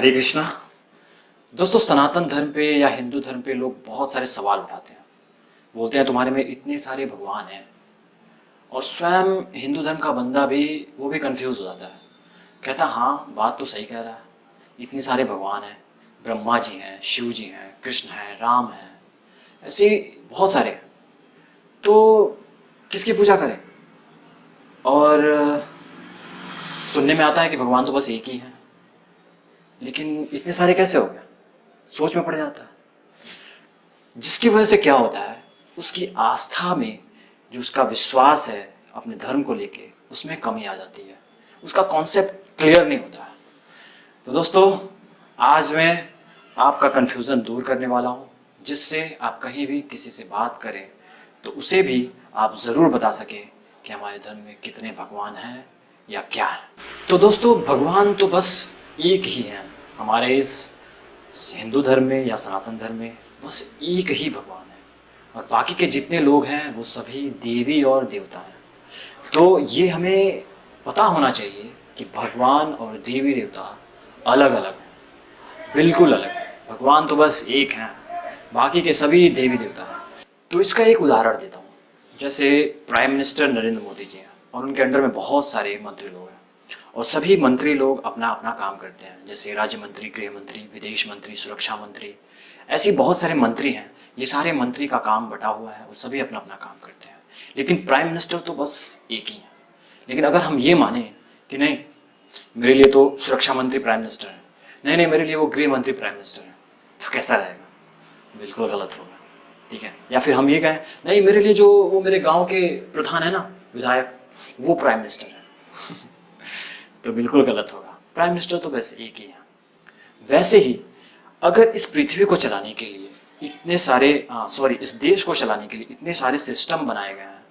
हरे कृष्णा। दोस्तों, सनातन धर्म पे या हिंदू धर्म पे लोग बहुत सारे सवाल उठाते हैं। बोलते हैं तुम्हारे में इतने सारे भगवान हैं, और स्वयं हिंदू धर्म का बंदा भी वो भी कंफ्यूज हो जाता है। कहता हाँ, बात तो सही कह रहा है, इतने सारे भगवान हैं, ब्रह्मा जी हैं, शिव जी हैं, कृष्ण हैं, राम हैं, ऐसे बहुत सारे हैं। तो किसकी पूजा करें? और सुनने में आता है कि भगवान तो बस एक ही है, लेकिन इतने सारे कैसे हो गए? सोच में पड़ जाता है। जिसकी वजह से क्या होता है, उसकी आस्था में, जो उसका विश्वास है अपने धर्म को लेके, उसमें कमी आ जाती है। उसका कॉन्सेप्ट क्लियर नहीं होता है। तो दोस्तों, आज मैं आपका कन्फ्यूज़न दूर करने वाला हूँ, जिससे आप कहीं भी किसी से बात करें तो उसे भी आप ज़रूर बता सकें कि हमारे धर्म में कितने भगवान हैं या क्या है। तो दोस्तों, भगवान तो बस एक ही है। हमारे इस हिंदू धर्म में या सनातन धर्म में बस एक ही भगवान है, और बाकी के जितने लोग हैं वो सभी देवी और देवता हैं। तो ये हमें पता होना चाहिए कि भगवान और देवी देवता अलग अलग हैं, बिल्कुल अलग है। भगवान तो बस एक हैं, बाकी के सभी देवी देवता हैं। तो इसका एक उदाहरण देता हूँ। जैसे प्राइम मिनिस्टर नरेंद्र मोदी जी हैं, और उनके अंडर में बहुत सारे मंत्री लोग हैं, और सभी मंत्री लोग अपना अपना काम करते हैं। जैसे राज्य मंत्री, गृह मंत्री, विदेश मंत्री, सुरक्षा मंत्री, ऐसे बहुत सारे मंत्री हैं। ये सारे मंत्री का काम बटा हुआ है, और सभी अपना अपना काम करते हैं। लेकिन प्राइम मिनिस्टर तो बस एक ही है। लेकिन अगर हम ये माने कि नहीं, मेरे लिए तो सुरक्षा मंत्री प्राइम मिनिस्टर है, नहीं नहीं, मेरे लिए वो गृह मंत्री प्राइम मिनिस्टर है, तो कैसा रहेगा? बिल्कुल गलत होगा। ठीक है। या फिर हम ये कहें, नहीं, मेरे लिए जो वो मेरे गांव के प्रधान है ना, विधायक, वो प्राइम मिनिस्टर है, तो बिल्कुल गलत होगा। प्राइम मिनिस्टर तो बस एक ही है। वैसे ही अगर इस पृथ्वी को चलाने के लिए इतने सारे इस देश को चलाने के लिए इतने सारे सिस्टम बनाए गए हैं,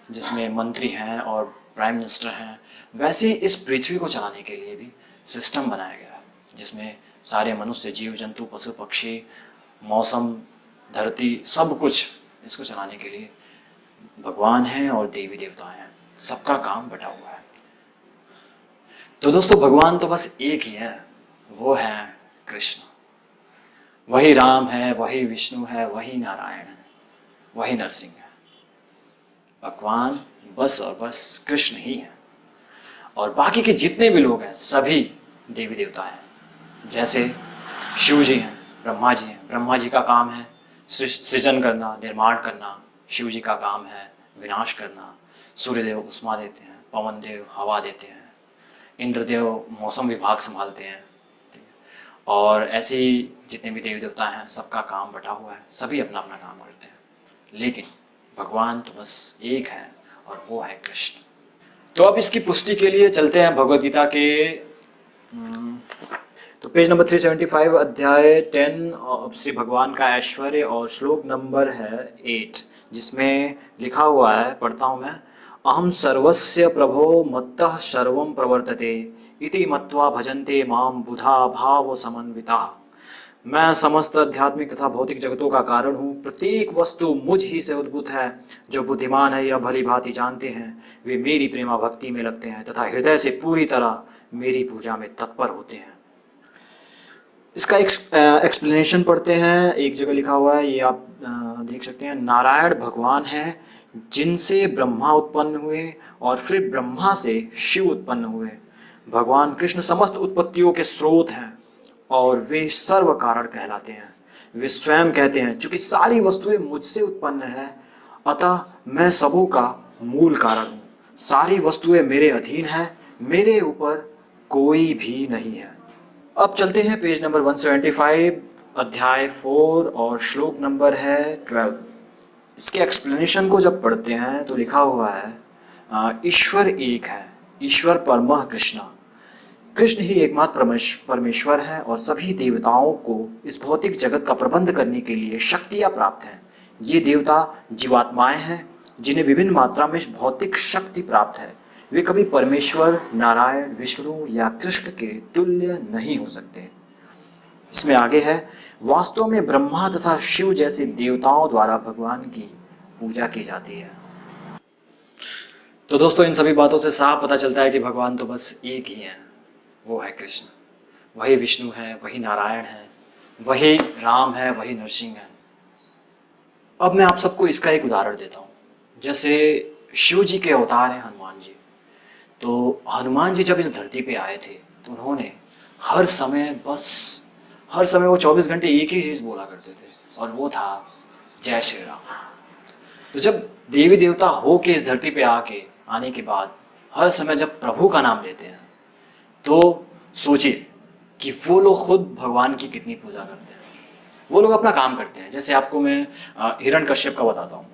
जिसमें मंत्री हैं और प्राइम मिनिस्टर हैं, वैसे ही इस पृथ्वी को चलाने के लिए भी सिस्टम बनाया गया है, जिसमें सारे मनुष्य, जीव जंतु, पशु पक्षी, मौसम, धरती, सब कुछ, इसको चलाने के लिए भगवान हैं और देवी देवता हैं। सबका काम बटा हुआ है। तो दोस्तों, भगवान तो बस एक ही है, वो है कृष्ण। वही राम है, वही विष्णु है, वही नारायण है, वही नरसिंह है। भगवान बस और बस कृष्ण ही है, और बाकी के जितने भी लोग हैं सभी देवी देवता हैं। जैसे शिव जी हैं, ब्रह्मा जी हैं। ब्रह्मा जी का काम है सृजन करना, निर्माण करना। शिव जी का काम है विनाश करना। सूर्यदेव उष्मा देते हैं, पवन देव हवा देते हैं, इंद्रदेव मौसम विभाग संभालते हैं। और ऐसे ही जितने भी देवी देवता हैं, सबका काम बटा हुआ है, सभी अपना अपना काम करते हैं। लेकिन भगवान तो बस एक है, और वो है कृष्ण। तो अब इसकी पुष्टि के लिए चलते हैं भगवद गीता के तो पेज नंबर 375, अध्याय 10, श्री भगवान का ऐश्वर्य, और श्लोक नंबर है 8, जिसमें लिखा हुआ है, पढ़ता हूँ मैं। अहम सर्वस्य प्रभो मत्तः सर्वं प्रवर्तते इति मत्वा भजन्ते माम बुधा भाव समन्विताः। मैं समस्त आध्यात्मिक तथा भौतिक जगतों का कारण हूँ। प्रत्येक वस्तु मुझ ही से उद्भूत है। जो बुद्धिमान है यह भली भांति जानते हैं, वे मेरी प्रेमा भक्ति में लगते हैं तथा हृदय से पूरी तरह मेरी पूजा में तत्पर होते हैं। इसका एक्सप्लेनेशन पढ़ते हैं। एक जगह लिखा हुआ है, ये आप देख सकते हैं। नारायण भगवान हैं जिनसे ब्रह्मा उत्पन्न हुए, और फिर ब्रह्मा से शिव उत्पन्न हुए। भगवान कृष्ण समस्त उत्पत्तियों के स्रोत हैं, और वे सर्व कारण कहलाते हैं। वे स्वयं कहते हैं, चूंकि सारी वस्तुएं मुझसे उत्पन्न हैं, अतः मैं सबों का मूल कारण हूँ। सारी वस्तुएं मेरे अधीन हैं, मेरे ऊपर कोई भी नहीं है। अब चलते हैं पेज नंबर 175, अध्याय 4, और श्लोक नंबर है 12। इसके एक्सप्लेनेशन को जब पढ़ते हैं तो लिखा हुआ है, ईश्वर एक है, ईश्वर परमः कृष्ण। कृष्ण ही एकमात्र परमेश्वर है, और सभी देवताओं को इस भौतिक जगत का प्रबंध करने के लिए शक्तियाँ प्राप्त हैं। ये देवता जीवात्माएं हैं, जिन्हें विभिन्न मात्रा में भौतिक शक्ति प्राप्त है। वे कभी परमेश्वर, नारायण, विष्णु या कृष्ण के तुल्य नहीं हो सकते। इसमें आगे है, वास्तव में ब्रह्मा तथा शिव जैसे देवताओं द्वारा भगवान की पूजा की जाती है। तो दोस्तों, इन सभी बातों से साफ पता चलता है कि भगवान तो बस एक ही है, वो है कृष्ण। वही विष्णु है, वही नारायण है, वही राम है, वही नरसिंह है। अब मैं आप सबको इसका एक उदाहरण देता हूँ। जैसे शिव जी के अवतार हैं हनुमान जी। तो हनुमान जी जब इस धरती पे आए थे तो उन्होंने हर समय वो 24 घंटे एक ही चीज़ बोला करते थे, और वो था जय श्री राम। तो जब देवी देवता हो के इस धरती पे आने के बाद हर समय जब प्रभु का नाम लेते हैं, तो सोचिए कि वो लोग खुद भगवान की कितनी पूजा करते हैं। वो लोग अपना काम करते हैं। जैसे आपको मैं हिरण्यकश्यप का बताता हूँ।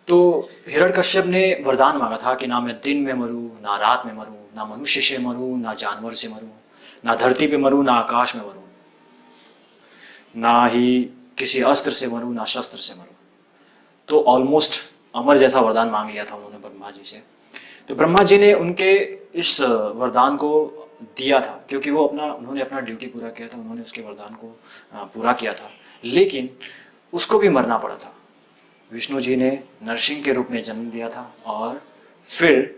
तो हिरण्यकश्यप ने वरदान मांगा था कि ना मैं दिन में मरूं, ना रात में मरूं, ना मनुष्य से मरूं, ना जानवर से मरूं, ना धरती पे मरूं, ना आकाश में मरूं, ना ही किसी अस्त्र से मरूं, ना शस्त्र से मरूं। तो ऑलमोस्ट अमर जैसा वरदान मांग लिया था उन्होंने ब्रह्मा जी से। तो ब्रह्मा जी ने उनके इस वरदान को दिया था, क्योंकि उन्होंने अपना ड्यूटी पूरा किया था, उन्होंने उसके वरदान को पूरा किया था। लेकिन उसको भी मरना पड़ा था। विष्णु जी ने नरसिंह के रूप में जन्म लिया था, और फिर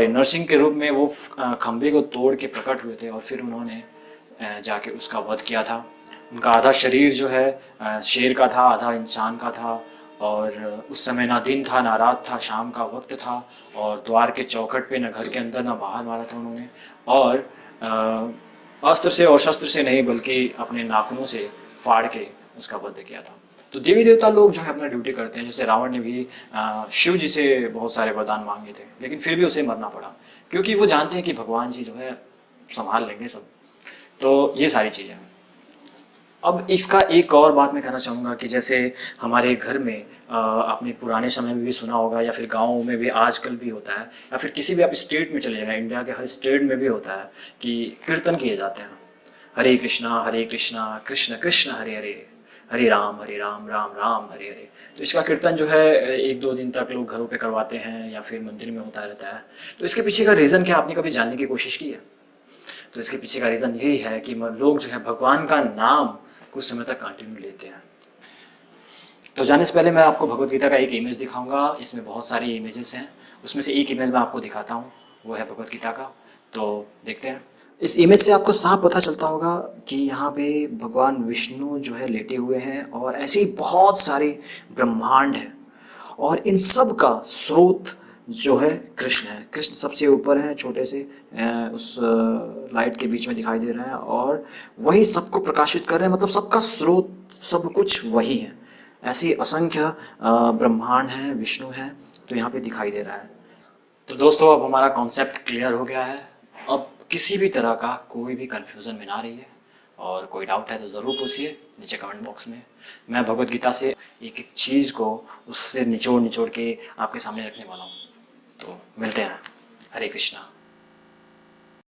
नरसिंह के रूप में वो खंभे को तोड़ के प्रकट हुए थे, और फिर उन्होंने जाके उसका वध किया था। उनका आधा शरीर जो है शेर का था, आधा इंसान का था, और उस समय ना दिन था, ना रात था, शाम का वक्त था, और द्वार के चौखट पे, ना घर के अंदर ना बाहर मारा था उन्होंने। और अस्त्र से और शस्त्र से नहीं, बल्कि अपने नाखूनों से फाड़ के उसका वध किया था। तो देवी देवता लोग जो है अपना ड्यूटी करते हैं। जैसे रावण ने भी शिव जी से बहुत सारे वरदान मांगे थे, लेकिन फिर भी उसे मरना पड़ा, क्योंकि वो जानते हैं कि भगवान जी जो है संभाल लेंगे सब। तो ये सारी चीज़ें हैं। अब इसका एक और बात मैं कहना चाहूँगा कि जैसे हमारे घर में आपने पुराने समय में भी सुना होगा, या फिर गाँव में भी आजकल भी होता है, या फिर किसी भी आप स्टेट में चले जाएंगे, इंडिया के हर स्टेट में भी होता है कि कीर्तन किए जाते हैं। हरे कृष्णा कृष्ण कृष्ण हरे हरे, हरे राम राम राम हरे हरे। तो इसका कीर्तन जो है 1-2 दिन तक लोग घरों पे करवाते हैं, या फिर मंदिर में होता रहता है। तो इसके पीछे का रीज़न क्या, आपने कभी जानने की कोशिश की है? तो इसके पीछे का रीज़न यही है कि लोग जो है भगवान का नाम कुछ समय तक कंटिन्यू लेते हैं। तो जाने से पहले मैं आपको भगवत गीता का एक इमेज दिखाऊंगा। इसमें बहुत सारी इमेजेस हैं, उसमें से एक इमेज मैं आपको दिखाता हूँ, वो है भगवत गीता का। तो देखते हैं। इस इमेज से आपको साफ पता चलता होगा कि यहाँ पे भगवान विष्णु जो है लेटे हुए हैं, और ऐसे ही बहुत सारे ब्रह्मांड हैं, और इन सब का स्रोत जो है कृष्ण है। कृष्ण सबसे ऊपर है, छोटे से उस लाइट के बीच में दिखाई दे रहे हैं, और वही सबको प्रकाशित कर रहे हैं। मतलब सबका स्रोत, सब कुछ वही है। ऐसे ही असंख्य ब्रह्मांड हैं, विष्णु हैं, तो यहाँ पे दिखाई दे रहा है। तो दोस्तों, अब हमारा कॉन्सेप्ट क्लियर हो गया है। अब किसी भी तरह का कोई भी कन्फ्यूज़न में ना रही है, और कोई डाउट है तो ज़रूर पूछिए नीचे कमेंट बॉक्स में। मैं भगवत गीता से एक एक चीज़ को उससे निचोड़ निचोड़ के आपके सामने रखने वाला हूँ। तो मिलते हैं। हरे कृष्णा।